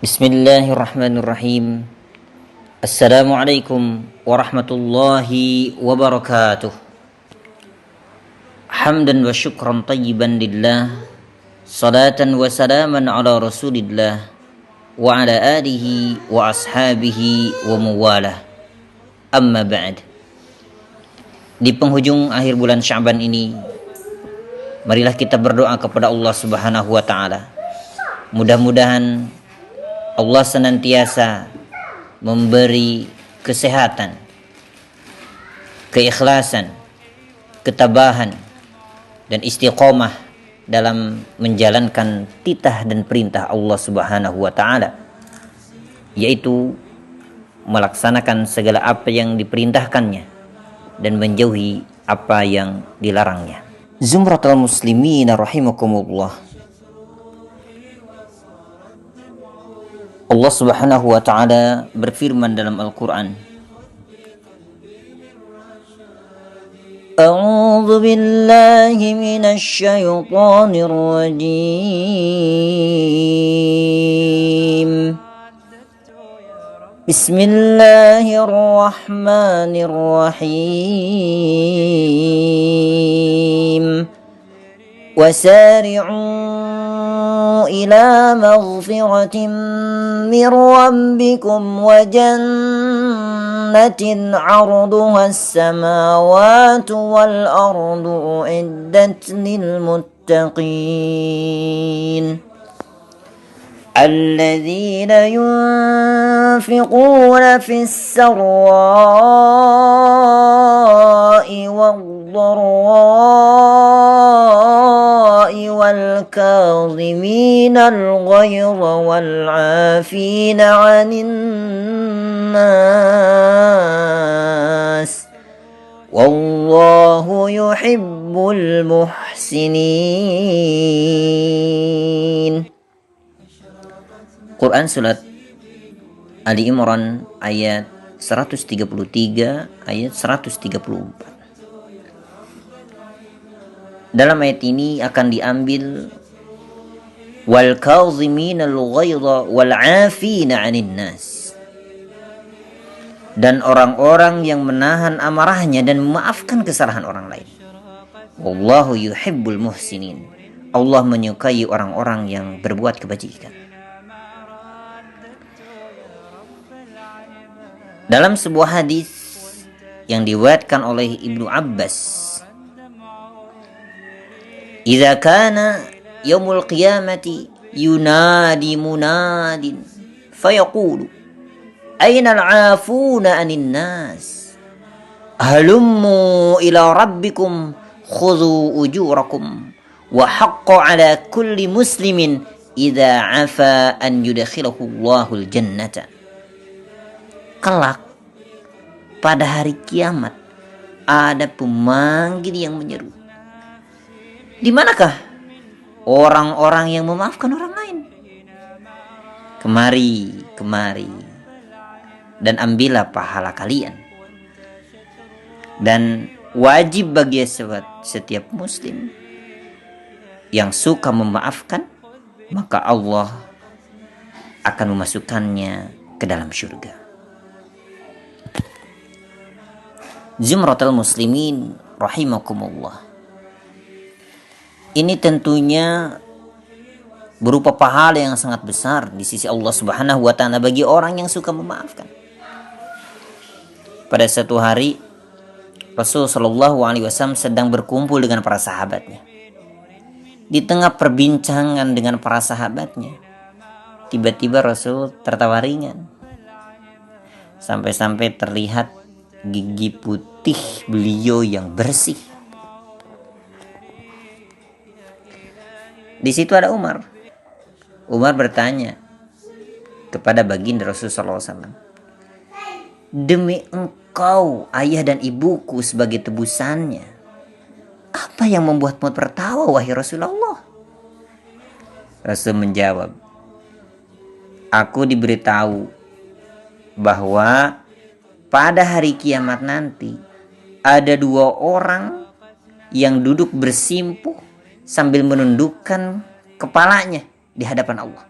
Bismillahirrahmanirrahim. Assalamualaikum warahmatullahi wabarakatuh. Hamdan wa syukran tayyiban lillah, salatan wa salaman ala rasulillah wa ala alihi wa ashabihi wa muwalah. Amma ba'd. Di penghujung akhir bulan Sya'ban ini, marilah kita berdoa kepada Allah Subhanahu wa taala. Mudah-mudahan Allah senantiasa memberi kesehatan, keikhlasan, ketabahan, dan istiqomah dalam menjalankan titah dan perintah Allah Subhanahu wa taala, yaitu melaksanakan segala apa yang diperintahkannya dan menjauhi apa yang dilarangnya. Zumratul muslimin rahimakumullah. Allah Subhanahu wa taala berfirman dalam Al-Qur'an, A'udzu billahi minasy syaithanir rajim. Bismillahirrahmanirrahim. Wasari'u إلى مغفرة من ربكم وجنة عرضها السماوات والأرض أعدت للمتقين الذين ينفقون في السراء والضراء والكاظمين الغيظ والعافين عن الناس والله يحب المحسنين. Quran Surat Ali Imran ayat 133 ayat 134. Dalam ayat ini akan diambil wal kaziminal ghaidha wal 'afina 'anil nas, dan orang-orang yang menahan amarahnya dan memaafkan kesalahan orang lain. Wallahu yuhibbul muhsinin. Allah menyukai orang-orang yang berbuat kebajikan. Dalam sebuah hadis yang diriwayatkan oleh Ibnu Abbas, Idza kana yaumul qiyamati yunadi munadin fayaqulu Aina al-'afuna 'anil nas halummu ila rabbikum khudhu ujurakum wa haqqo 'ala kulli muslimin idza 'afa an yudkhilahu Allahul jannata. Kelak pada hari kiamat ada pemanggil yang menyeru, di manakah orang-orang yang memaafkan orang lain? Kemari, dan ambillah pahala kalian. Dan wajib bagi setiap muslim yang suka memaafkan, maka Allah akan memasukkannya ke dalam surga. Zumratul muslimin rahimakumullah. Ini tentunya berupa pahala yang sangat besar di sisi Allah Subhanahu wa taala bagi orang yang suka memaafkan. Pada satu hari Rasulullah Shallallahu alaihi wasallam sedang berkumpul dengan para sahabatnya. Di tengah perbincangan dengan para sahabatnya, tiba-tiba Rasul tertawa ringan. Sampai-sampai terlihat gigi putih beliau yang bersih. Di situ ada Umar. Umar bertanya kepada baginda Rasulullah SAW, demi engkau ayah dan ibuku sebagai tebusannya, apa yang membuatmu tertawa wahai Rasulullah? Rasul menjawab, aku diberitahu bahwa pada hari kiamat nanti ada dua orang yang duduk bersimpuh sambil menundukkan kepalanya di hadapan Allah.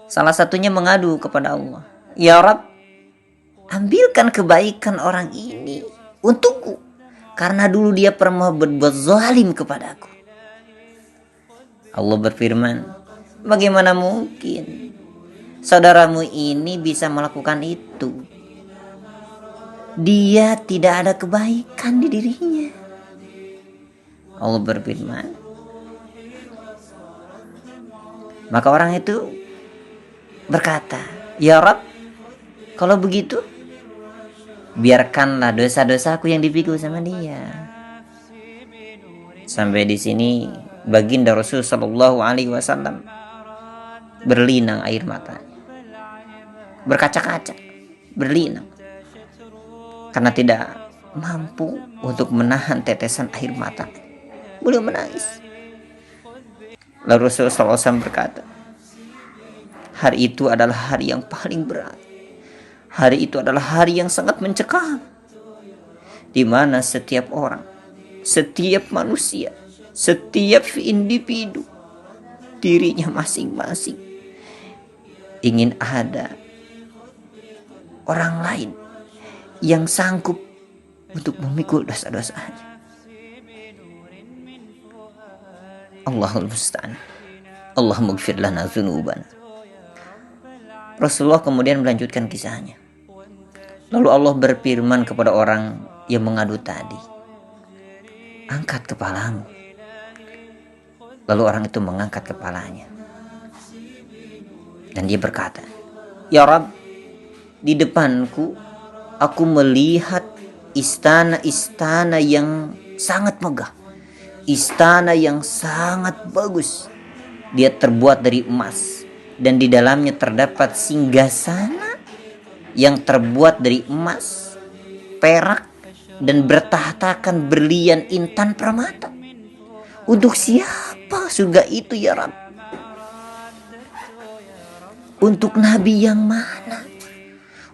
Salah satunya mengadu kepada Allah, ya Rabb, ambilkan kebaikan orang ini untukku, karena dulu dia pernah berbuat zalim kepadaku. Allah berfirman, bagaimana mungkin saudaramu ini bisa melakukan itu? Dia tidak ada kebaikan di dirinya. Allah berfirman, maka orang itu berkata, ya Rabb, kalau begitu biarkanlah dosa-dosaku yang dipikul sama dia. Sampai di sini baginda Rasul Shallallahu Alaihi Wasallam berlinang air matanya, berkaca-kaca, berlinang, karena tidak mampu untuk menahan tetesan air mata. Beliau menangis. Lalu Rasulullah SAW berkata, hari itu adalah hari yang paling berat. Hari itu adalah hari yang sangat mencekam, di mana setiap orang, setiap manusia, setiap individu, dirinya masing-masing ingin ada orang lain yang sanggup untuk memikul dosa-dosanya. Allahul musta'an. Allahumma ighfir lana dzunubana. Rasulullah kemudian melanjutkan kisahnya. Lalu Allah berfirman kepada orang yang mengadu tadi, angkat kepalamu. Lalu orang itu mengangkat kepalanya, dan dia berkata, ya Rabb, di depanku aku melihat istana-istana yang sangat megah, istana yang sangat bagus. Dia terbuat dari emas, dan di dalamnya terdapat singgasana yang terbuat dari emas, perak, dan bertahtakan berlian intan permata. Untuk siapa surga itu ya Rabb? Untuk nabi yang mana?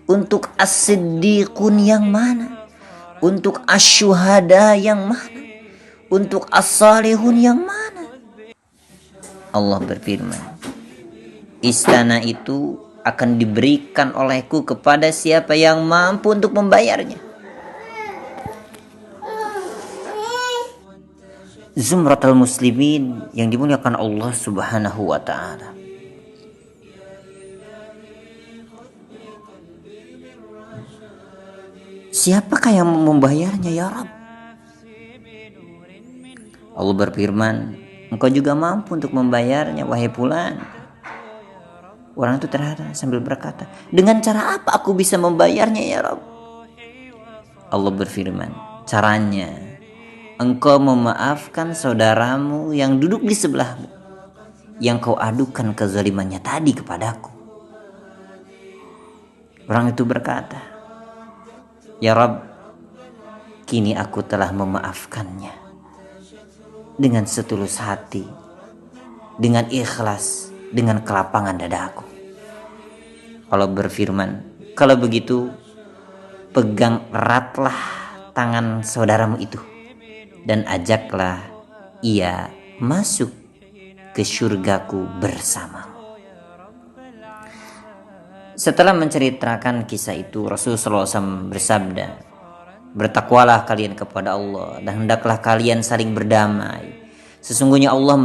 Untuk as-siddiqun yang mana? Untuk asyuhada yang mana? Untuk as-salihun yang mana? Allah berfirman, istana itu akan diberikan olehku kepada siapa yang mampu untuk membayarnya. Zumratul muslimin yang dimuliakan Allah Subhanahu wa ta'ala. Siapakah yang membayarnya ya Rabb? Allah berfirman, engkau juga mampu untuk membayarnya wahai fulan. Orang itu terharu sambil berkata, dengan cara apa aku bisa membayarnya ya Rabb? Allah berfirman, caranya engkau memaafkan saudaramu yang duduk di sebelahmu, yang kau adukan kezalimannya tadi kepadaku. Orang itu berkata, ya Rabb, kini aku telah memaafkannya dengan setulus hati, dengan ikhlas, dengan kelapangan dadaku. Allah berfirman, kalau begitu pegang eratlah tangan saudaramu itu dan ajaklah ia masuk ke syurgaku bersamamu. Setelah menceritakan kisah itu, Rasulullah SAW bersabda, bertakwalah kalian kepada Allah dan hendaklah kalian saling berdamai. Sesungguhnya Allah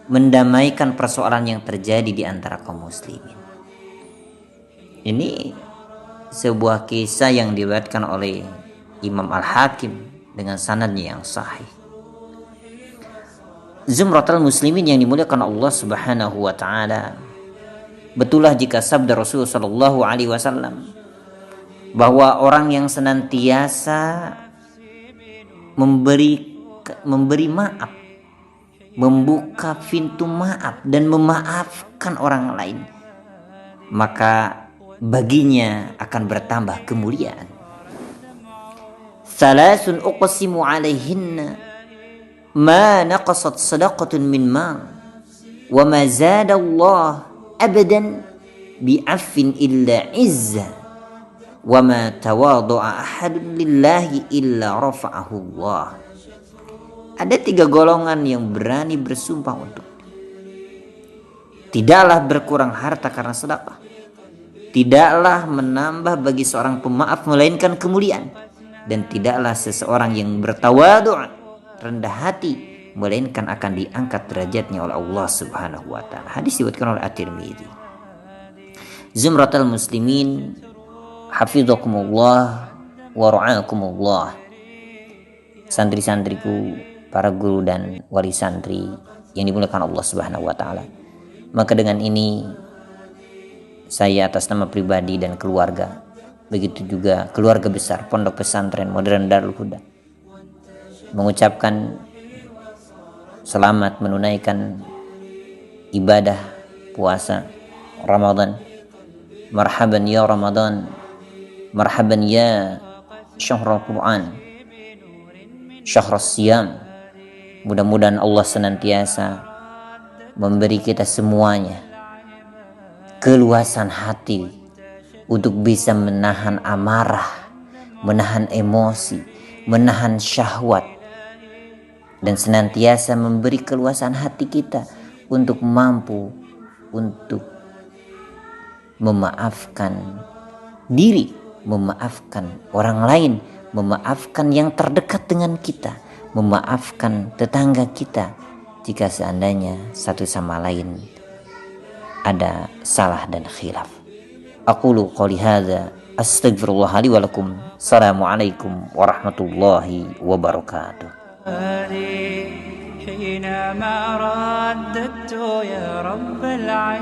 mendamaikan persoalan yang terjadi di antara kaum muslimin. Ini sebuah kisah yang diriwayatkan oleh Imam Al-Hakim dengan sanadnya yang sahih. Zumratul muslimin yang dimuliakan Allah Subhanahu wa ta'ala, betullah jika sabda Rasul sallallahu alaihi wasallam bahwa orang yang senantiasa memberi maaf, membuka pintu maaf dan memaafkan orang lain, maka baginya akan bertambah kemuliaan. Salasun uqsimu alaihinna ma naqasat sadaqatun min mal wa ma zada Allah abadan bi'affin illa izza wa ma tawadu'a ahadun lillahi illa rafa'ahu Allah. Ada 3 golongan yang berani bersumpah untuk Tidaklah berkurang harta karena sedekah. Tidaklah menambah bagi seorang pemaaf melainkan kemuliaan. Dan tidaklah seseorang yang bertawadu', rendah hati, melainkan akan diangkat derajatnya oleh Allah Subhanahu wa taala. Hadis diriwayatkan oleh At-Tirmidzi. Zumratul muslimin, hafizakumullah wa ra'akumullah. Santri-santriku, para guru dan wali santri yang dimuliakan Allah Subhanahu wa taala. Maka dengan ini saya atas nama pribadi dan keluarga, begitu juga keluarga besar Pondok Pesantren Modern Darul Huda, mengucapkan selamat menunaikan ibadah puasa Ramadan. Marhaban ya Ramadan, marhaban ya syahrul Quran, syahrus siyam. Mudah-mudahan Allah senantiasa memberi kita semuanya keluasan hati untuk bisa menahan amarah, menahan emosi, menahan syahwat, dan senantiasa memberi keluasan hati kita untuk mampu untuk memaafkan diri, memaafkan orang lain, memaafkan yang terdekat dengan kita, memaafkan tetangga kita jika seandainya satu sama lain ada salah dan khilaf. Aqulu qouli hadza astaghfirullah li wa lakum. Assalamualaikum warahmatullahi wabarakatuh. حينما رددت يا رب العالمين